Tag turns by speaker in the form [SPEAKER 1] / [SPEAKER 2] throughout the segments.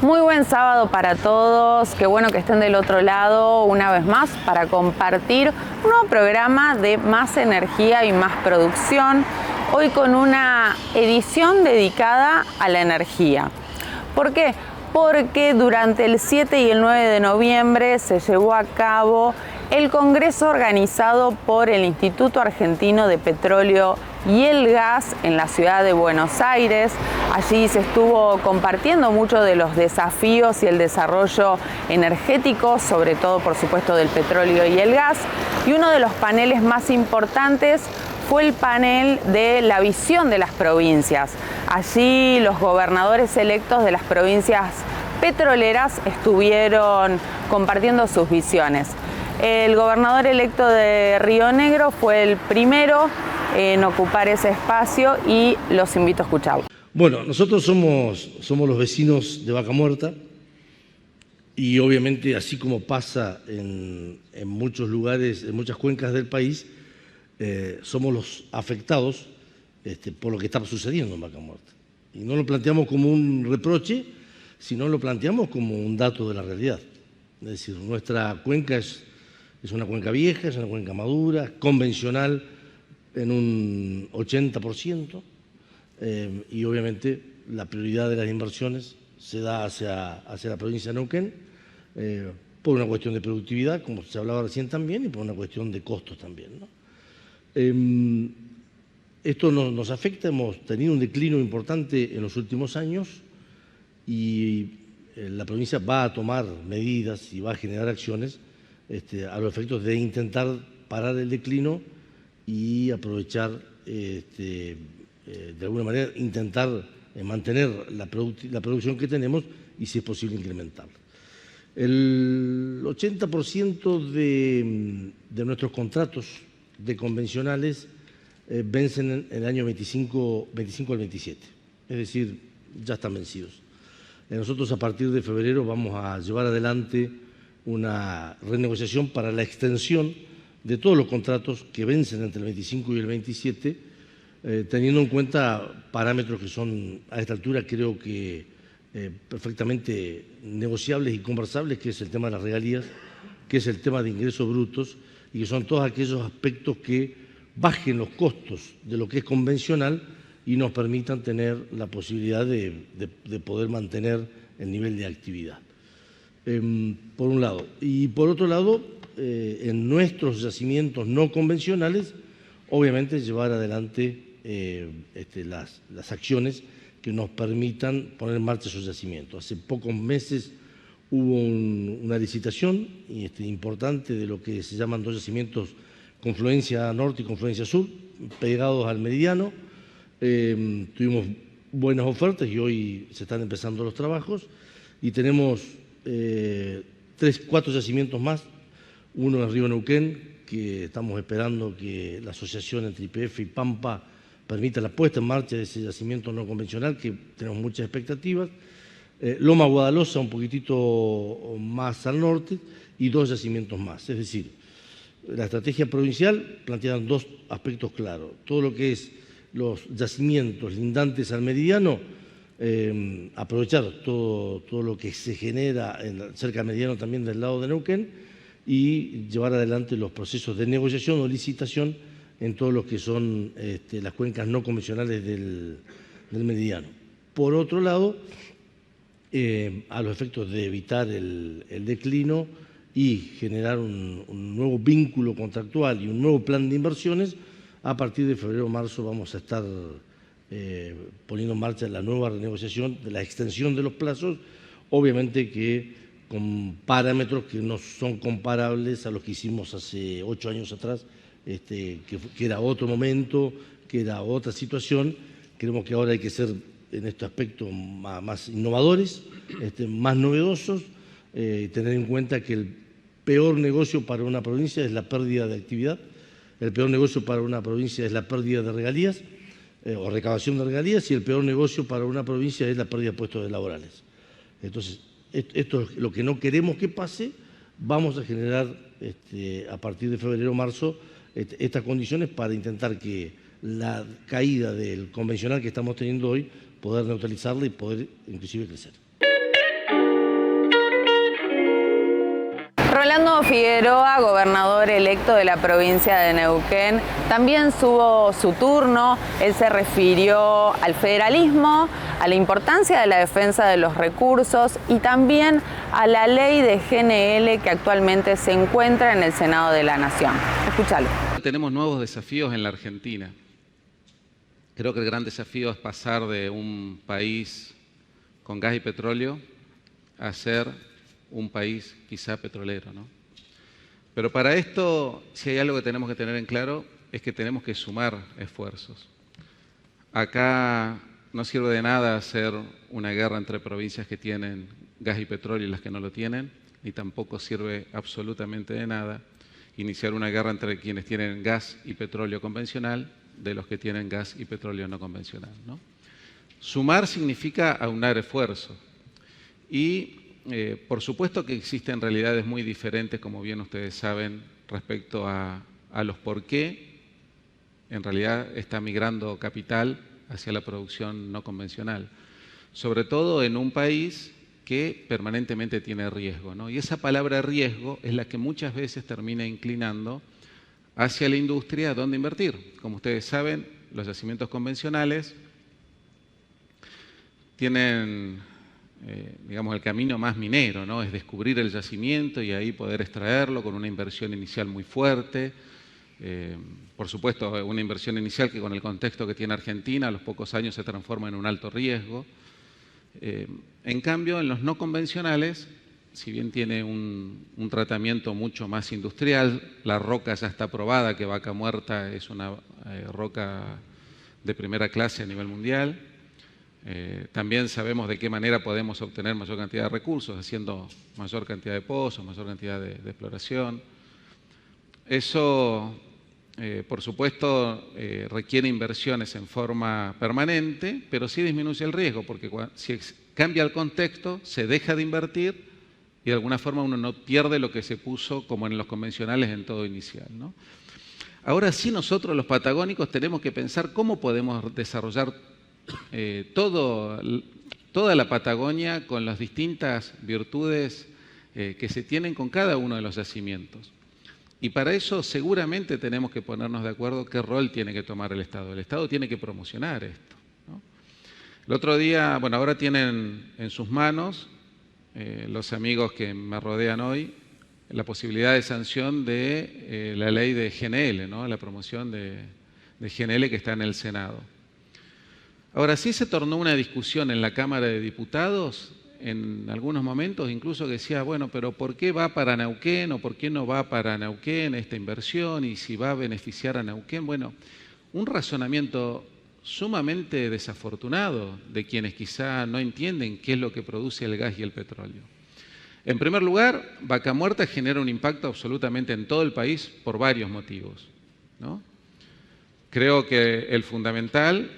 [SPEAKER 1] Muy buen sábado para todos, qué bueno que estén del otro lado una vez más para compartir un nuevo programa de Más Energía y Más Producción, hoy con una edición dedicada a la energía. ¿Por qué? Porque durante el 7 y el 9 de noviembre se llevó a cabo el congreso organizado por el Instituto Argentino de Petróleo y el Gas en la ciudad de Buenos Aires. Allí se estuvo compartiendo muchos de los desafíos y el desarrollo energético, sobre todo por supuesto del petróleo y el gas. Y uno de los paneles más importantes fue el panel de la visión de las provincias. Allí los gobernadores electos de las provincias petroleras estuvieron compartiendo sus visiones. El gobernador electo de Río Negro fue el primero en ocupar ese espacio y los invito a escucharlo.
[SPEAKER 2] Bueno, nosotros somos los vecinos de Vaca Muerta y obviamente así como pasa en muchos lugares, en muchas cuencas del país, somos los afectados por lo que está sucediendo en Vaca Muerta. Y no lo planteamos como un reproche, sino lo planteamos como un dato de la realidad. Es decir, nuestra cuenca es una cuenca vieja, es una cuenca madura, convencional en un 80%, y obviamente la prioridad de las inversiones se da hacia la provincia de Neuquén, por una cuestión de productividad, como se hablaba recién también, y por una cuestión de costos también, ¿no? Esto nos afecta, hemos tenido un declino importante en los últimos años y la provincia va a tomar medidas y va a generar acciones a los efectos de intentar parar el declino y aprovechar, de alguna manera, intentar mantener la producción que tenemos y, si es posible, incrementarla. El 80% de nuestros contratos de convencionales vencen en el año 25 al 27, es decir, ya están vencidos. Nosotros a partir de febrero vamos a llevar adelante una renegociación para la extensión de todos los contratos que vencen entre el 25 y el 27, teniendo en cuenta parámetros que son a esta altura creo que perfectamente negociables y conversables, que es el tema de las regalías, que es el tema de ingresos brutos y que son todos aquellos aspectos que bajen los costos de lo que es convencional y nos permitan tener la posibilidad de poder mantener el nivel de actividad. Por un lado. Y por otro lado, en nuestros yacimientos no convencionales, obviamente llevar adelante las acciones que nos permitan poner en marcha esos yacimientos. Hace pocos meses hubo una licitación importante de lo que se llaman dos yacimientos Confluencia Norte y Confluencia Sur, pegados al meridiano. Tuvimos buenas ofertas y hoy se están empezando los trabajos y tenemos 4 yacimientos más, uno en Río Neuquén, que estamos esperando que la asociación entre YPF y Pampa permita la puesta en marcha de ese yacimiento no convencional, que tenemos muchas expectativas, Loma Guadalosa un poquitito más al norte y 2 yacimientos más. Es decir, la estrategia provincial plantea 2 aspectos claros, todo lo que es los yacimientos lindantes al meridiano, aprovechar todo lo que se genera cerca del meridiano también del lado de Neuquén y llevar adelante los procesos de negociación o licitación en todo lo que son las cuencas no convencionales del meridiano. Por otro lado, a los efectos de evitar el declino y generar un nuevo vínculo contractual y un nuevo plan de inversiones, a partir de febrero o marzo vamos a estar poniendo en marcha la nueva renegociación de la extensión de los plazos, obviamente que con parámetros que no son comparables a los que hicimos hace 8 años atrás, que era otro momento, que era otra situación. Creemos que ahora hay que ser en este aspecto más innovadores, más novedosos, tener en cuenta que el peor negocio para una provincia es la pérdida de actividad, el peor negocio para una provincia es la pérdida de regalías o recaudación de regalías, y el peor negocio para una provincia es la pérdida de puestos laborales. Entonces, esto es lo que no queremos que pase. Vamos a generar a partir de febrero o marzo estas condiciones para intentar que la caída del convencional que estamos teniendo hoy, poder neutralizarla y poder inclusive crecer.
[SPEAKER 1] Rolando Figueroa, gobernador electo de la provincia de Neuquén, también tuvo su turno. Él se refirió al federalismo, a la importancia de la defensa de los recursos y también a la ley de GNL que actualmente se encuentra en el Senado de la Nación. Escúchalo.
[SPEAKER 3] Tenemos nuevos desafíos en la Argentina. Creo que el gran desafío es pasar de un país con gas y petróleo a ser un país quizá petrolero, ¿no? Pero para esto, si hay algo que tenemos que tener en claro, es que tenemos que sumar esfuerzos. Acá no sirve de nada hacer una guerra entre provincias que tienen gas y petróleo y las que no lo tienen, ni tampoco sirve absolutamente de nada iniciar una guerra entre quienes tienen gas y petróleo convencional de los que tienen gas y petróleo no convencional, ¿no? Sumar significa aunar esfuerzos. Y por supuesto que existen realidades muy diferentes, como bien ustedes saben, respecto a los por qué en realidad está migrando capital hacia la producción no convencional. Sobre todo en un país que permanentemente tiene riesgo, ¿no? Y esa palabra riesgo es la que muchas veces termina inclinando hacia la industria donde invertir. Como ustedes saben, los yacimientos convencionales tienen, digamos, el camino más minero, ¿no? Es descubrir el yacimiento y ahí poder extraerlo con una inversión inicial muy fuerte. Por supuesto, una inversión inicial que con el contexto que tiene Argentina, a los pocos años se transforma en un alto riesgo. En cambio, en los no convencionales, si bien tiene un tratamiento mucho más industrial, la roca ya está probada, que Vaca Muerta es una roca de primera clase a nivel mundial. También sabemos de qué manera podemos obtener mayor cantidad de recursos, haciendo mayor cantidad de pozos, mayor cantidad de exploración. Eso, por supuesto, requiere inversiones en forma permanente, pero sí disminuye el riesgo, porque si cambia el contexto, se deja de invertir y de alguna forma uno no pierde lo que se puso como en los convencionales en todo inicial, ¿no? Ahora sí, nosotros los patagónicos tenemos que pensar cómo podemos desarrollar toda la Patagonia con las distintas virtudes que se tienen con cada uno de los yacimientos. Y para eso seguramente tenemos que ponernos de acuerdo qué rol tiene que tomar el Estado. El Estado tiene que promocionar esto, ¿no? El otro día, bueno, ahora tienen en sus manos los amigos que me rodean hoy la posibilidad de sanción de la ley de GNL, ¿no? La promoción de GNL que está en el Senado. Ahora, sí se tornó una discusión en la Cámara de Diputados, en algunos momentos incluso que decía, bueno, pero ¿por qué va para Neuquén o por qué no va para Neuquén esta inversión y si va a beneficiar a Neuquén? Bueno, un razonamiento sumamente desafortunado de quienes quizá no entienden qué es lo que produce el gas y el petróleo. En primer lugar, Vaca Muerta genera un impacto absolutamente en todo el país por varios motivos, ¿no? Creo que el fundamental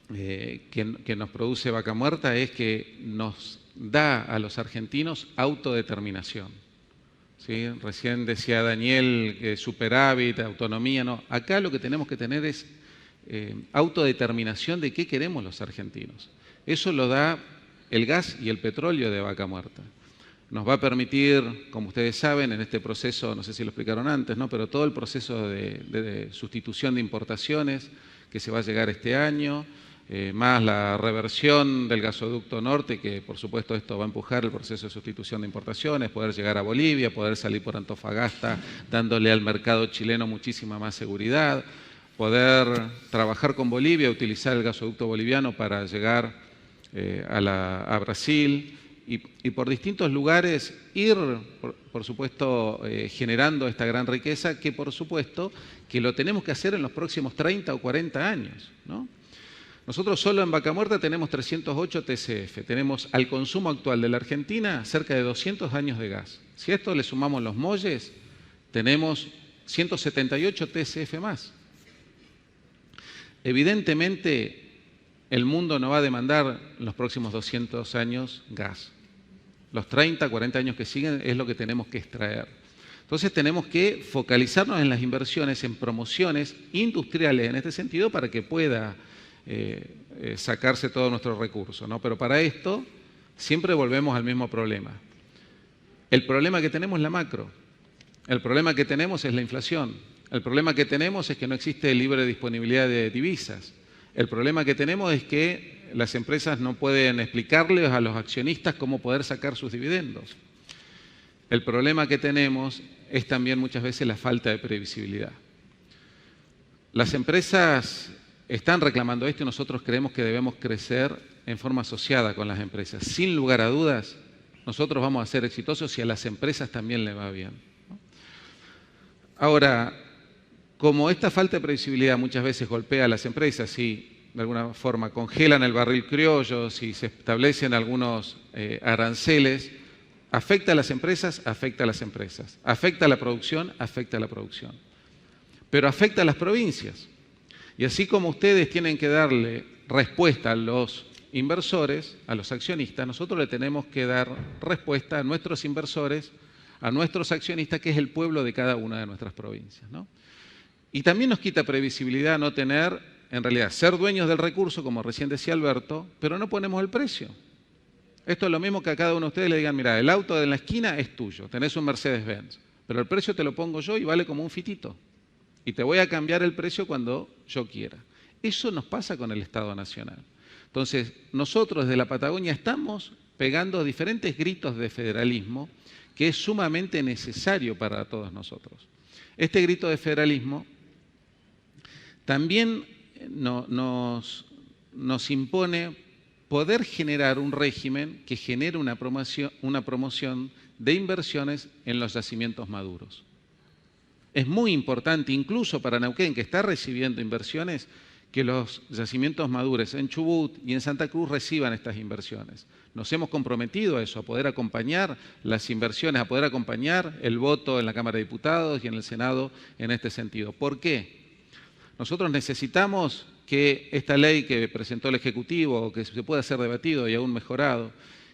[SPEAKER 3] que nos produce Vaca Muerta es que nos da a los argentinos autodeterminación, ¿sí? Recién decía Daniel que superávit, autonomía, no. Acá lo que tenemos que tener es autodeterminación de qué queremos los argentinos. Eso lo da el gas y el petróleo de Vaca Muerta. Nos va a permitir, como ustedes saben, en este proceso, no sé si lo explicaron antes, ¿no? Pero todo el proceso de sustitución de importaciones que se va a llegar este año, más la reversión del gasoducto norte, que por supuesto esto va a empujar el proceso de sustitución de importaciones, poder llegar a Bolivia, poder salir por Antofagasta, dándole al mercado chileno muchísima más seguridad, poder trabajar con Bolivia, utilizar el gasoducto boliviano para llegar a Brasil y por distintos lugares ir, por supuesto, generando esta gran riqueza que por supuesto que lo tenemos que hacer en los próximos 30 o 40 años, ¿no? Nosotros solo en Vaca Muerta tenemos 308 TCF, tenemos al consumo actual de la Argentina cerca de 200 años de gas. Si a esto le sumamos los molles, tenemos 178 TCF más. Evidentemente, el mundo no va a demandar en los próximos 200 años gas. Los 30, 40 años que siguen es lo que tenemos que extraer. Entonces tenemos que focalizarnos en las inversiones, en promociones industriales en este sentido para que pueda sacarse todo nuestro recurso, ¿no? Pero para esto siempre volvemos al mismo problema. El problema que tenemos es la macro. El problema que tenemos es la inflación. El problema que tenemos es que no existe libre disponibilidad de divisas. El problema que tenemos es que las empresas no pueden explicarles a los accionistas cómo poder sacar sus dividendos. El problema que tenemos es también muchas veces la falta de previsibilidad. Las empresas están reclamando esto y nosotros creemos que debemos crecer en forma asociada con las empresas. Sin lugar a dudas, nosotros vamos a ser exitosos y a las empresas también les va bien. Ahora, como esta falta de previsibilidad muchas veces golpea a las empresas y de alguna forma congelan el barril criollo, si se establecen algunos aranceles, afecta a las empresas, afecta a las empresas. Afecta a la producción, afecta a la producción. Pero afecta a las provincias. Y así como ustedes tienen que darle respuesta a los inversores, a los accionistas, nosotros le tenemos que dar respuesta a nuestros inversores, a nuestros accionistas, que es el pueblo de cada una de nuestras provincias, ¿no? Y también nos quita previsibilidad no tener, en realidad, ser dueños del recurso, como recién decía Alberto, pero no ponemos el precio. Esto es lo mismo que a cada uno de ustedes le digan, mira, el auto de la esquina es tuyo, tenés un Mercedes-Benz, pero el precio te lo pongo yo y vale como un fitito. Y te voy a cambiar el precio cuando yo quiera. Eso nos pasa con el Estado Nacional. Entonces, nosotros desde la Patagonia estamos pegando diferentes gritos de federalismo que es sumamente necesario para todos nosotros. Este grito de federalismo también nos impone poder generar un régimen que genere una promoción de inversiones en los yacimientos maduros. Es muy importante, incluso para Neuquén, que está recibiendo inversiones, que los yacimientos maduros en Chubut y en Santa Cruz reciban estas inversiones. Nos hemos comprometido a eso, a poder acompañar las inversiones, a poder acompañar el voto en la Cámara de Diputados y en el Senado en este sentido. ¿Por qué? Nosotros necesitamos que esta ley que presentó el Ejecutivo, que se pueda ser debatido y aún mejorado,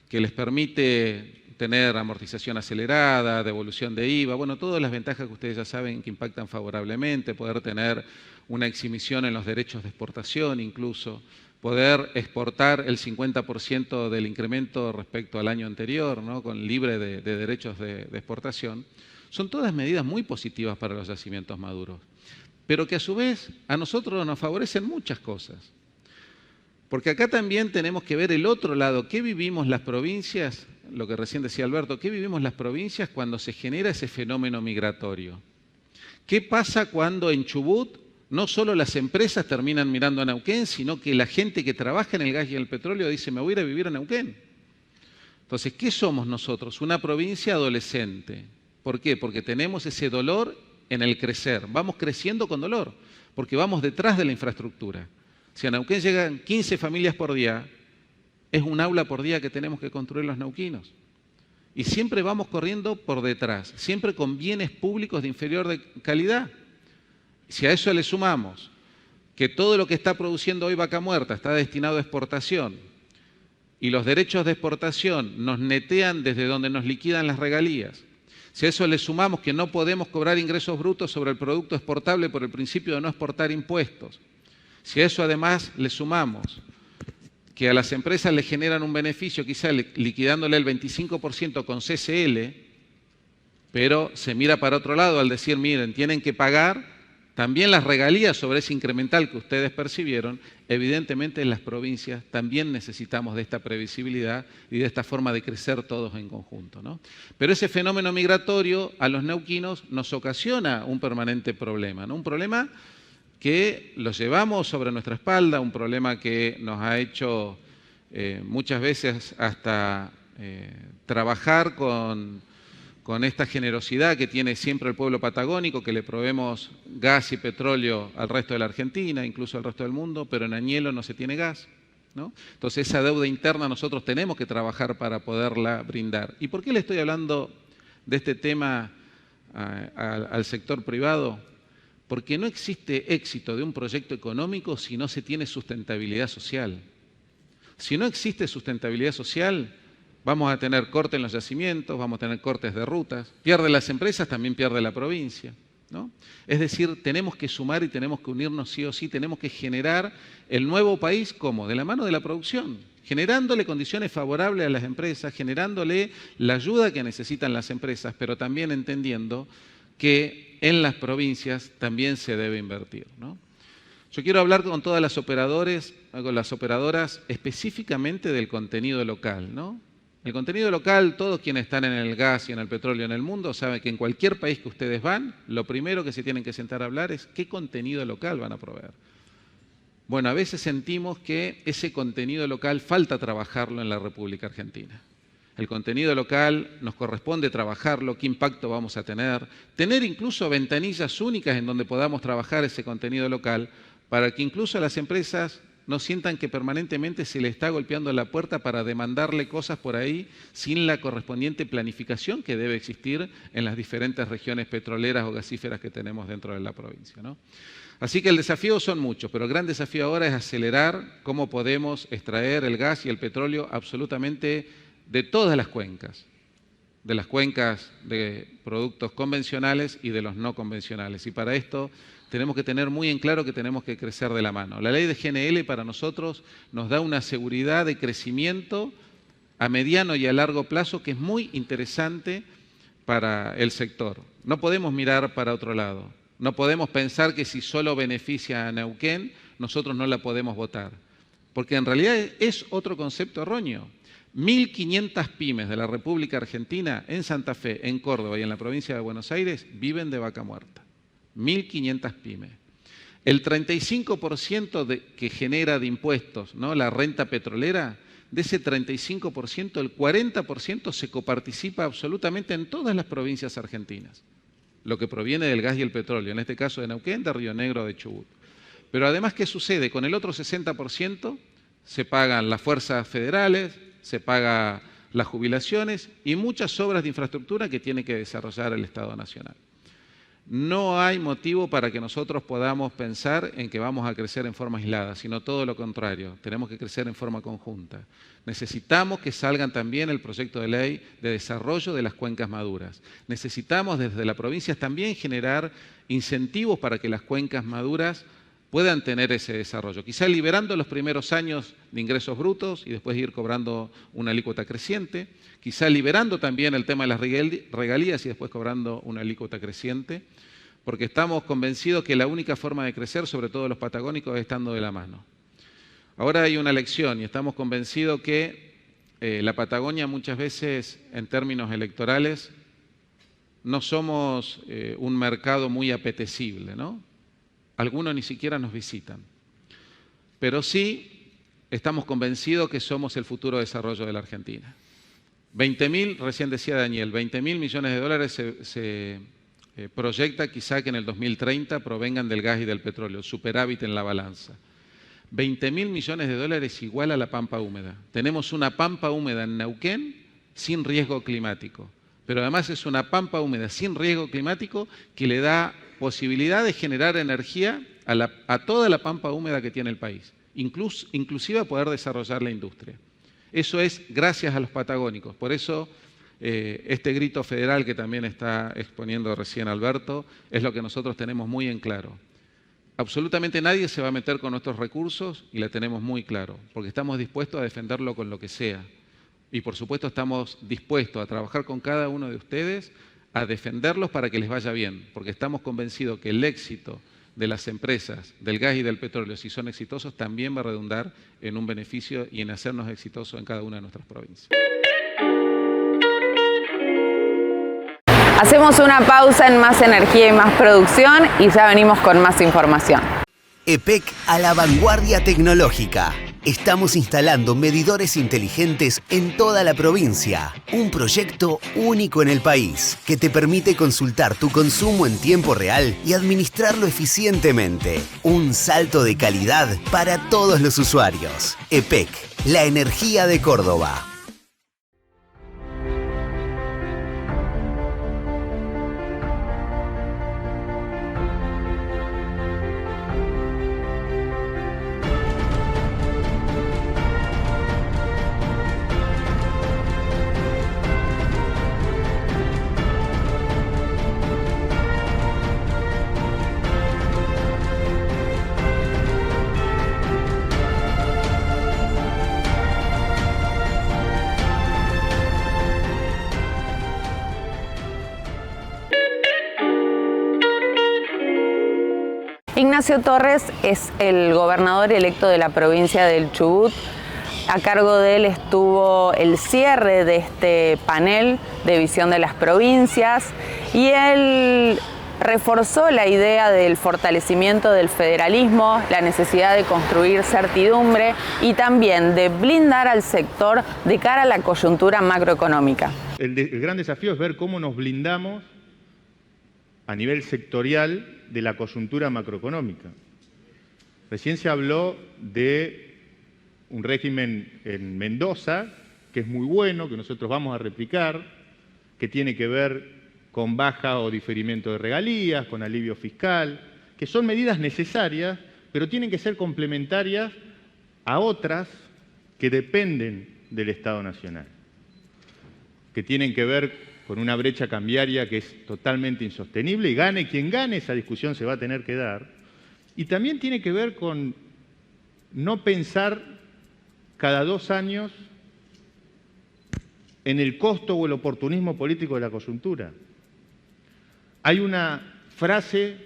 [SPEAKER 3] que les permite tener amortización acelerada, devolución de IVA, bueno, todas las ventajas que ustedes ya saben que impactan favorablemente, poder tener una exhibición en los derechos de exportación incluso, poder exportar el 50% del incremento respecto al año anterior, ¿no? Con libre de derechos de exportación, son todas medidas muy positivas para los yacimientos maduros, pero que a su vez a nosotros nos favorecen muchas cosas. Porque acá también tenemos que ver el otro lado, ¿qué vivimos las provincias? Lo que recién decía Alberto, ¿qué vivimos las provincias cuando se genera ese fenómeno migratorio? ¿Qué pasa cuando en Chubut no solo las empresas terminan mirando a Neuquén, sino que la gente que trabaja en el gas y el petróleo dice, me voy a ir a vivir a Neuquén? Entonces, ¿qué somos nosotros? Una provincia adolescente. ¿Por qué? Porque tenemos ese dolor en el crecer. Vamos creciendo con dolor, porque vamos detrás de la infraestructura. Si a Neuquén llegan 15 familias por día, es un aula por día que tenemos que construir los neuquinos. Y siempre vamos corriendo por detrás, siempre con bienes públicos de inferior calidad. Si a eso le sumamos que todo lo que está produciendo hoy Vaca Muerta está destinado a exportación y los derechos de exportación nos netean desde donde nos liquidan las regalías, si a eso le sumamos que no podemos cobrar ingresos brutos sobre el producto exportable por el principio de no exportar impuestos, si a eso además le sumamos que a las empresas le generan un beneficio quizá liquidándole el 25% con CCL, pero se mira para otro lado al decir, miren, tienen que pagar también las regalías sobre ese incremental que ustedes percibieron, evidentemente en las provincias también necesitamos de esta previsibilidad y de esta forma de crecer todos en conjunto, ¿no? Pero ese fenómeno migratorio a los neuquinos nos ocasiona un permanente problema, ¿no? Un problema que lo llevamos sobre nuestra espalda, un problema que nos ha hecho muchas veces hasta trabajar con esta generosidad que tiene siempre el pueblo patagónico, que le proveemos gas y petróleo al resto de la Argentina, incluso al resto del mundo, pero en Añelo no se tiene gas, ¿no? Entonces esa deuda interna nosotros tenemos que trabajar para poderla brindar. ¿Y por qué le estoy hablando de este tema al sector privado? Porque no existe éxito de un proyecto económico si no se tiene sustentabilidad social. Si no existe sustentabilidad social, vamos a tener corte en los yacimientos, vamos a tener cortes de rutas, pierden las empresas, también pierde la provincia, ¿no? Es decir, tenemos que sumar y tenemos que unirnos sí o sí, tenemos que generar el nuevo país, ¿cómo? De la mano de la producción. generándole condiciones favorables a las empresas, generándole la ayuda que necesitan las empresas, pero también entendiendo que en las provincias también se debe invertir, ¿no? Yo quiero hablar con todas las operadoras específicamente del contenido local, ¿no? El contenido local, todos quienes están en el gas y en el petróleo en el mundo saben que en cualquier país que ustedes van, lo primero que se tienen que sentar a hablar es qué contenido local van a proveer. Bueno, a veces sentimos que ese contenido local falta trabajarlo en la República Argentina. El contenido local nos corresponde trabajarlo, qué impacto vamos a tener incluso ventanillas únicas en donde podamos trabajar ese contenido local para que incluso las empresas no sientan que permanentemente se le está golpeando la puerta para demandarle cosas por ahí sin la correspondiente planificación que debe existir en las diferentes regiones petroleras o gasíferas que tenemos dentro de la provincia, ¿no? Así que el desafío son muchos, pero el gran desafío ahora es acelerar cómo podemos extraer el gas y el petróleo absolutamente de todas las cuencas, de las cuencas de productos convencionales y de los no convencionales. Y para esto tenemos que tener muy en claro que tenemos que crecer de la mano. La ley de GNL para nosotros nos da una seguridad de crecimiento a mediano y a largo plazo que es muy interesante para el sector. No podemos mirar para otro lado. No podemos pensar que si solo beneficia a Neuquén, nosotros no la podemos votar. Porque en realidad es otro concepto erróneo. 1.500 pymes de la República Argentina en Santa Fe, en Córdoba y en la provincia de Buenos Aires viven de vaca muerta. 1.500 pymes. El 35% que genera de impuestos, ¿no?, la renta petrolera, de ese 35%, el 40% se coparticipa absolutamente en todas las provincias argentinas. Lo que proviene del gas y el petróleo, en este caso de Neuquén, de Río Negro, de Chubut. Pero además, ¿qué sucede? Con el otro 60% se pagan las fuerzas federales, se pagan las jubilaciones y muchas obras de infraestructura que tiene que desarrollar el Estado Nacional. No hay motivo para que nosotros podamos pensar en que vamos a crecer en forma aislada, sino todo lo contrario, tenemos que crecer en forma conjunta. Necesitamos que salgan también el proyecto de ley de desarrollo de las cuencas maduras. Necesitamos desde las provincias también generar incentivos para que las cuencas maduras puedan tener ese desarrollo. Quizá liberando los primeros años de ingresos brutos y después ir cobrando una alícuota creciente. Quizá liberando también el tema de las regalías y después cobrando una alícuota creciente. Porque estamos convencidos que la única forma de crecer, sobre todo los patagónicos, es estando de la mano. Ahora hay una lección y estamos convencidos que la Patagonia muchas veces, en términos electorales, no somos un mercado muy apetecible, ¿no? Algunos ni siquiera nos visitan. Pero sí estamos convencidos que somos el futuro desarrollo de la Argentina. 20.000, recién decía Daniel, 20.000 millones de dólares se proyecta quizá que en el 2030 provengan del gas y del petróleo, superávit en la balanza. 20.000 millones de dólares igual a la pampa húmeda. Tenemos una pampa húmeda en Neuquén sin riesgo climático, pero además es una pampa húmeda sin riesgo climático que le da posibilidad de generar energía a toda la pampa húmeda que tiene el país, inclusive a poder desarrollar la industria. Eso es gracias a los patagónicos. Por eso este grito federal que también está exponiendo recién Alberto es lo que nosotros tenemos muy en claro. Absolutamente nadie se va a meter con nuestros recursos y la tenemos muy claro, porque estamos dispuestos a defenderlo con lo que sea. Y por supuesto estamos dispuestos a trabajar con cada uno de ustedes a defenderlos para que les vaya bien, porque estamos convencidos que el éxito de las empresas del gas y del petróleo, si son exitosos, también va a redundar en un beneficio y en hacernos exitosos en cada una de nuestras provincias.
[SPEAKER 1] Hacemos una pausa en Más Energía y Más Producción y ya venimos con más información.
[SPEAKER 4] EPEC a la vanguardia tecnológica. Estamos instalando medidores inteligentes en toda la provincia. Un proyecto único en el país que te permite consultar tu consumo en tiempo real y administrarlo eficientemente. Un salto de calidad para todos los usuarios. EPEC, la energía de Córdoba.
[SPEAKER 1] Ignacio Torres es el gobernador electo de la provincia del Chubut. A cargo de él estuvo el cierre de este panel de visión de las provincias y él reforzó la idea del fortalecimiento del federalismo, la necesidad de construir certidumbre y también de blindar al sector de cara a la coyuntura macroeconómica.
[SPEAKER 5] El gran desafío es ver cómo nos blindamos a nivel sectorial de la coyuntura macroeconómica. Recién se habló de un régimen en Mendoza, que es muy bueno, que nosotros vamos a replicar, que tiene que ver con baja o diferimiento de regalías, con alivio fiscal, que son medidas necesarias, pero tienen que ser complementarias a otras que dependen del Estado Nacional, que tienen que ver con una brecha cambiaria que es totalmente insostenible y gane quien gane, esa discusión se va a tener que dar, y también tiene que ver con no pensar cada 2 años en el costo o el oportunismo político de la coyuntura. Hay una frase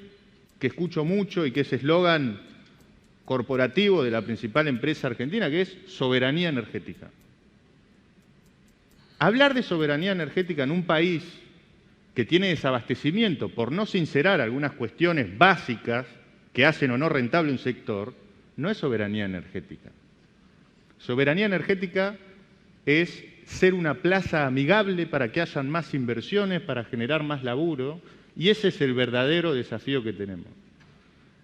[SPEAKER 5] que escucho mucho y que es eslogan corporativo de la principal empresa argentina, que es soberanía energética. Hablar de soberanía energética en un país que tiene desabastecimiento por no sincerar algunas cuestiones básicas que hacen o no rentable un sector, no es soberanía energética. Soberanía energética es ser una plaza amigable para que hayan más inversiones, para generar más laburo, y ese es el verdadero desafío que tenemos.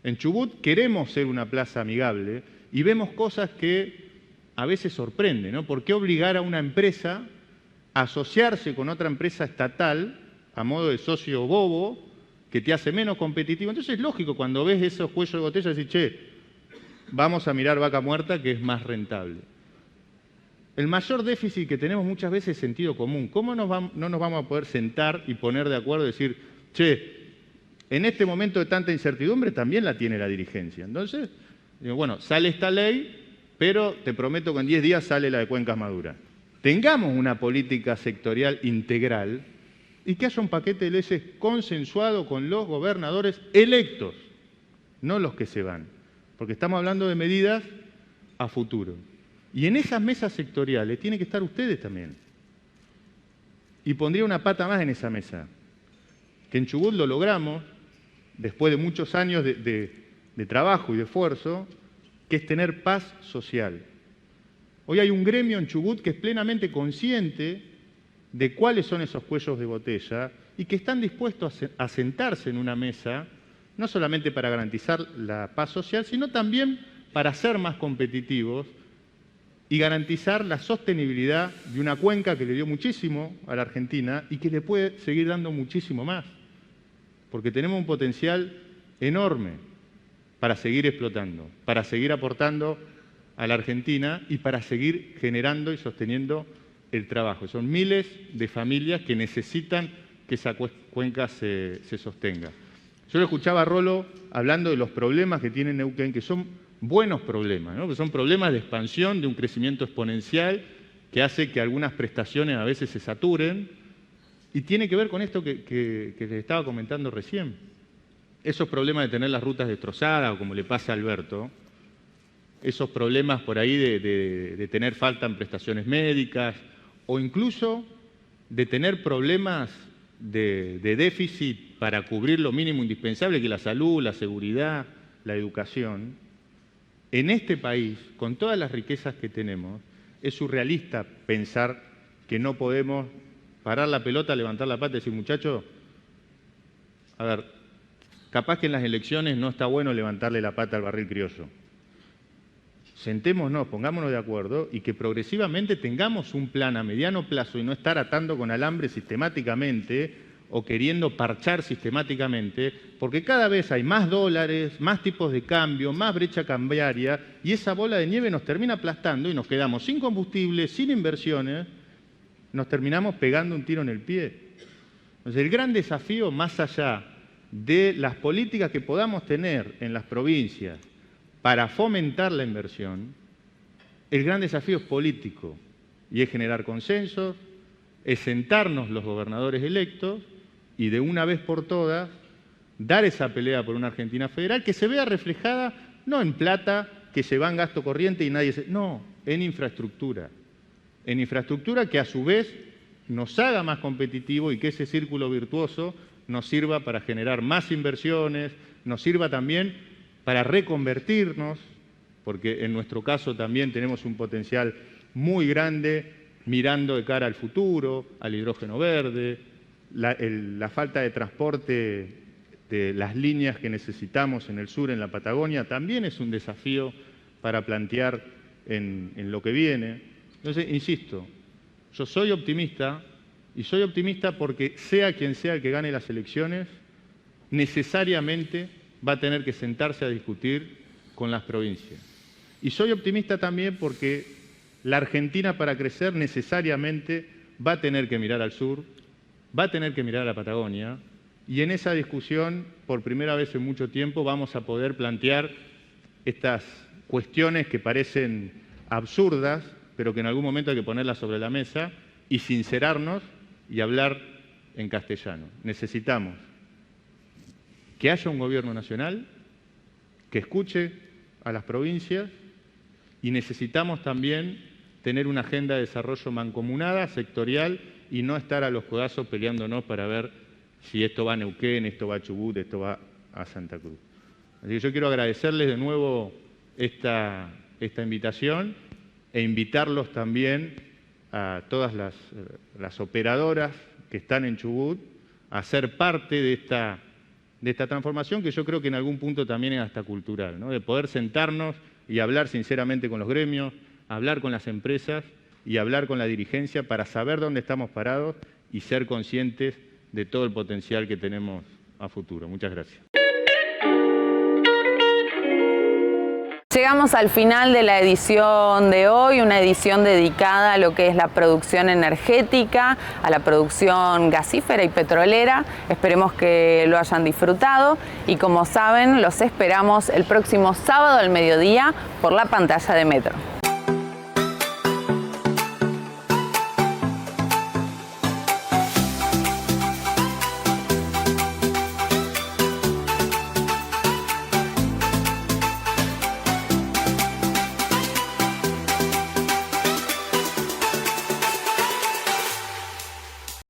[SPEAKER 5] En Chubut queremos ser una plaza amigable y vemos cosas que a veces sorprenden, ¿no? ¿Por qué obligar a una empresa a asociarse con otra empresa estatal a modo de socio bobo que te hace menos competitivo? Entonces es lógico cuando ves esos cuellos de botella decir, che, vamos a mirar Vaca Muerta que es más rentable. El mayor déficit que tenemos muchas veces es sentido común. ¿Cómo no nos vamos a poder sentar y poner de acuerdo y decir, che, en este momento de tanta incertidumbre también la tiene la dirigencia? Entonces, digo, bueno, sale esta ley, pero te prometo que en 10 días sale la de Cuencas Maduras. Tengamos una política sectorial integral y que haya un paquete de leyes consensuado con los gobernadores electos, no los que se van, porque estamos hablando de medidas a futuro. Y en esas mesas sectoriales tienen que estar ustedes también. Y pondría una pata más en esa mesa, que en Chubut lo logramos, después de muchos años de trabajo y de esfuerzo, que es tener paz social. Hoy hay un gremio en Chubut que es plenamente consciente de cuáles son esos cuellos de botella y que están dispuestos a sentarse en una mesa, no solamente para garantizar la paz social, sino también para ser más competitivos y garantizar la sostenibilidad de una cuenca que le dio muchísimo a la Argentina y que le puede seguir dando muchísimo más, porque tenemos un potencial enorme para seguir explotando, para seguir aportando a la Argentina y para seguir generando y sosteniendo el trabajo. Son miles de familias que necesitan que esa cuenca se sostenga. Yo lo escuchaba a Rolo hablando de los problemas que tiene Neuquén, que son buenos problemas, ¿no? Que son problemas de expansión, de un crecimiento exponencial que hace que algunas prestaciones a veces se saturen y tiene que ver con esto que les estaba comentando recién. Esos problemas de tener las rutas destrozadas, o como le pasa a Alberto, esos problemas por ahí de tener falta en prestaciones médicas o incluso de tener problemas de déficit para cubrir lo mínimo indispensable que es la salud, la seguridad, la educación. En este país, con todas las riquezas que tenemos, es surrealista pensar que no podemos parar la pelota, levantar la pata y decir, muchachos, a ver, capaz que en las elecciones no está bueno levantarle la pata al barril criollo. Sentémonos, pongámonos de acuerdo y que progresivamente tengamos un plan a mediano plazo y no estar atando con alambre sistemáticamente o queriendo parchar sistemáticamente, porque cada vez hay más dólares, más tipos de cambio, más brecha cambiaria, y esa bola de nieve nos termina aplastando y nos quedamos sin combustible, sin inversiones, nos terminamos pegando un tiro en el pie. Entonces, el gran desafío, más allá de las políticas que podamos tener en las provincias para fomentar la inversión, el gran desafío es político, y es generar consensos, es sentarnos los gobernadores electos, y de una vez por todas dar esa pelea por una Argentina federal que se vea reflejada no en plata, que se va en gasto corriente y nadie se... No, en infraestructura. En infraestructura que a su vez nos haga más competitivos y que ese círculo virtuoso nos sirva para generar más inversiones, nos sirva también para reconvertirnos, porque en nuestro caso también tenemos un potencial muy grande mirando de cara al futuro, al hidrógeno verde, la falta de transporte de las líneas que necesitamos en el sur, en la Patagonia, también es un desafío para plantear en lo que viene. Entonces, insisto, yo soy optimista, y soy optimista porque sea quien sea el que gane las elecciones, necesariamente va a tener que sentarse a discutir con las provincias. Y soy optimista también porque la Argentina, para crecer, necesariamente va a tener que mirar al sur, va a tener que mirar a la Patagonia, y en esa discusión, por primera vez en mucho tiempo, vamos a poder plantear estas cuestiones que parecen absurdas, pero que en algún momento hay que ponerlas sobre la mesa y sincerarnos y hablar en castellano. Necesitamos que haya un gobierno nacional que escuche a las provincias y necesitamos también tener una agenda de desarrollo mancomunada, sectorial, y no estar a los codazos peleándonos para ver si esto va a Neuquén, esto va a Chubut, esto va a Santa Cruz. Así que yo quiero agradecerles de nuevo esta invitación e invitarlos también a todas las operadoras que están en Chubut a ser parte de esta transformación que yo creo que en algún punto también es hasta cultural, ¿no? De poder sentarnos y hablar sinceramente con los gremios, hablar con las empresas y hablar con la dirigencia para saber dónde estamos parados y ser conscientes de todo el potencial que tenemos a futuro. Muchas gracias.
[SPEAKER 1] Llegamos al final de la edición de hoy, una edición dedicada a lo que es la producción energética, a la producción gasífera y petrolera. Esperemos que lo hayan disfrutado y, como saben, los esperamos el próximo sábado al mediodía por la pantalla de Metro.